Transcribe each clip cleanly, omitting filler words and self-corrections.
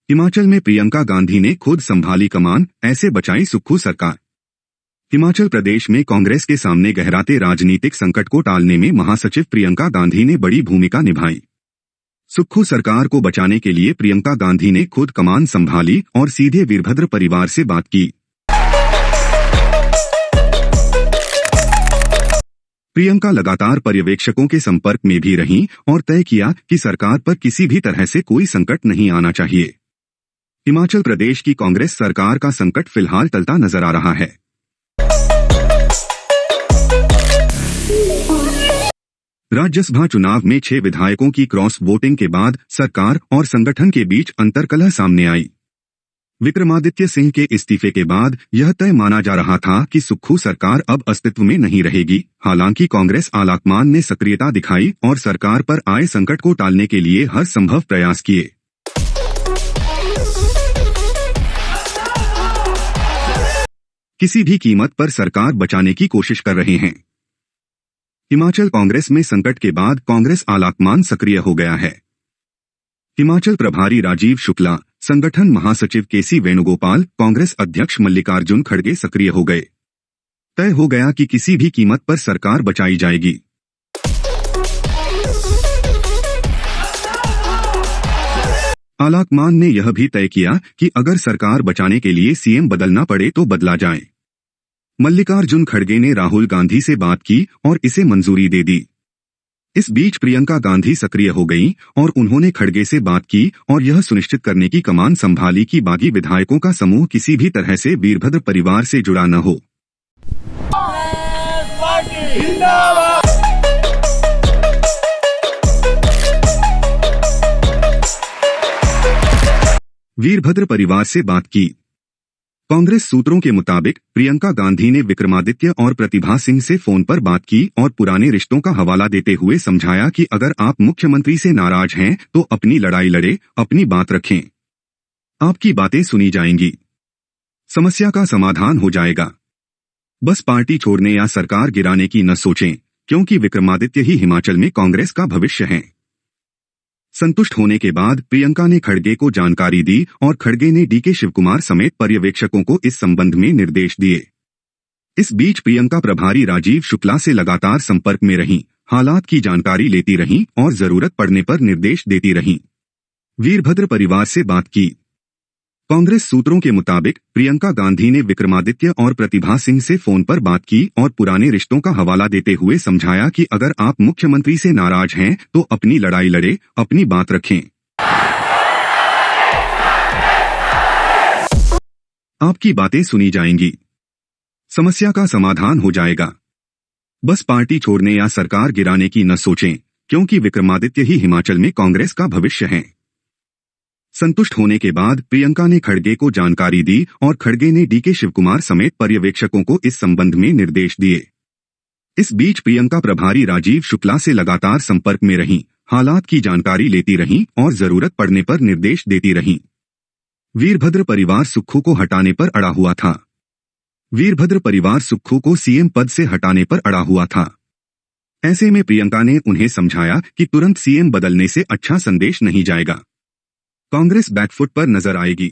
हिमाचल में प्रियंका गांधी ने खुद संभाली कमान, ऐसे बचाई सुक्खू सरकार। हिमाचल प्रदेश में कांग्रेस के सामने गहराते राजनीतिक संकट को टालने में महासचिव प्रियंका गांधी ने बड़ी भूमिका निभाई। सुक्खू सरकार को बचाने के लिए प्रियंका गांधी ने खुद कमान संभाली और सीधे वीरभद्र परिवार से बात की। प्रियंका लगातार पर्यवेक्षकों के संपर्क में भी रहीं और तय किया कि सरकार पर किसी भी तरह से कोई संकट नहीं आना चाहिए। हिमाचल प्रदेश की कांग्रेस सरकार का संकट फिलहाल टलता नजर आ रहा है। राज्यसभा चुनाव में 6 विधायकों की क्रॉस वोटिंग के बाद सरकार और संगठन के बीच अंतर्कलह सामने आई। विक्रमादित्य सिंह के इस्तीफे के बाद यह तय माना जा रहा था कि सुक्खू सरकार अब अस्तित्व में नहीं रहेगी। हालांकि कांग्रेस आलाकमान ने सक्रियता दिखाई और सरकार पर आए संकट को टालने के लिए हर संभव प्रयास किए। किसी भी कीमत पर सरकार बचाने की कोशिश कर रहे हैं। हिमाचल कांग्रेस में संकट के बाद कांग्रेस आलाकमान सक्रिय हो गया है। हिमाचल प्रभारी राजीव शुक्ला, संगठन महासचिव केसी वेणुगोपाल, कांग्रेस अध्यक्ष मल्लिकार्जुन खड़गे सक्रिय हो गए। तय हो गया कि किसी भी कीमत पर सरकार बचाई जाएगी। आलाकमान ने यह भी तय किया कि अगर सरकार बचाने के लिए सीएम बदलना पड़े तो बदला जाए। मल्लिकार्जुन खड़गे ने राहुल गांधी से बात की और इसे मंजूरी दे दी। इस बीच प्रियंका गांधी सक्रिय हो गईं और उन्होंने खड़गे से बात की और यह सुनिश्चित करने की कमान संभाली कि बागी विधायकों का समूह किसी भी तरह से वीरभद्र परिवार से जुड़ा न हो। वीरभद्र परिवार से बात की। कांग्रेस सूत्रों के मुताबिक प्रियंका गांधी ने विक्रमादित्य और प्रतिभा सिंह से फोन पर बात की और पुराने रिश्तों का हवाला देते हुए समझाया कि अगर आप मुख्यमंत्री से नाराज हैं तो अपनी लड़ाई लड़े, अपनी बात रखें। आपकी बातें सुनी जाएंगी, समस्या का समाधान हो जाएगा। बस पार्टी छोड़ने या सरकार गिराने की न सोचें, क्योंकि विक्रमादित्य ही हिमाचल में कांग्रेस का भविष्य है। संतुष्ट होने के बाद प्रियंका ने खड़गे को जानकारी दी और खड़गे ने डीके शिवकुमार समेत पर्यवेक्षकों को इस संबंध में निर्देश दिए। इस बीच प्रियंका प्रभारी राजीव शुक्ला से लगातार संपर्क में रहीं, हालात की जानकारी लेती रहीं और जरूरत पड़ने पर निर्देश देती रहीं। वीरभद्र परिवार से बात की। कांग्रेस सूत्रों के मुताबिक प्रियंका गांधी ने विक्रमादित्य और प्रतिभा सिंह से फोन पर बात की और पुराने रिश्तों का हवाला देते हुए समझाया कि अगर आप मुख्यमंत्री से नाराज हैं तो अपनी लड़ाई लड़े, अपनी बात रखें। आपकी बातें सुनी जाएंगी, समस्या का समाधान हो जाएगा। बस पार्टी छोड़ने या सरकार गिराने की न सोचें, क्योंकि विक्रमादित्य ही हिमाचल में कांग्रेस का भविष्य है। संतुष्ट होने के बाद प्रियंका ने खड़गे को जानकारी दी और खड़गे ने डीके शिवकुमार समेत पर्यवेक्षकों को इस संबंध में निर्देश दिए। इस बीच प्रियंका प्रभारी राजीव शुक्ला से लगातार संपर्क में रहीं, हालात की जानकारी लेती रहीं और जरूरत पड़ने पर निर्देश देती रहीं। वीरभद्र परिवार सुक्खू को हटाने पर अड़ा हुआ था। वीरभद्र परिवार सुक्खू को सीएम पद से हटाने पर अड़ा हुआ था। ऐसे में प्रियंका ने उन्हें समझाया कि तुरंत सीएम बदलने से अच्छा संदेश नहीं जाएगा, कांग्रेस बैकफुट पर नजर आएगी।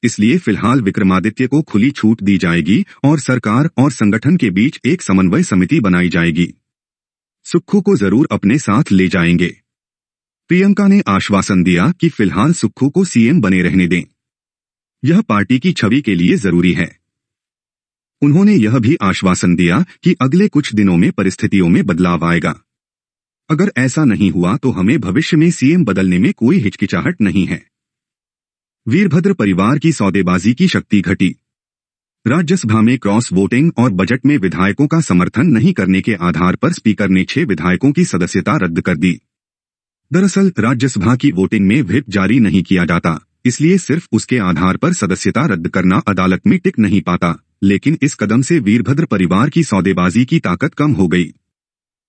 इसलिए फिलहाल विक्रमादित्य को खुली छूट दी जाएगी और सरकार और संगठन के बीच एक समन्वय समिति बनाई जाएगी। सुक्खू को जरूर अपने साथ ले जाएंगे। प्रियंका ने आश्वासन दिया कि फिलहाल सुक्खू को सीएम बने रहने दें, यह पार्टी की छवि के लिए जरूरी है। उन्होंने यह भी आश्वासन दिया कि अगले कुछ दिनों में परिस्थितियों में बदलाव आएगा। अगर ऐसा नहीं हुआ तो हमें भविष्य में सीएम बदलने में कोई हिचकिचाहट नहीं है। वीरभद्र परिवार की सौदेबाजी की शक्ति घटी। राज्यसभा में क्रॉस वोटिंग और बजट में विधायकों का समर्थन नहीं करने के आधार पर स्पीकर ने 6 विधायकों की सदस्यता रद्द कर दी। दरअसल राज्यसभा की वोटिंग में व्हिप जारी नहीं किया जाता, इसलिए सिर्फ उसके आधार पर सदस्यता रद्द करना अदालत में टिक नहीं पाता। लेकिन इस कदम से वीरभद्र परिवार की सौदेबाजी की ताकत कम हो गई।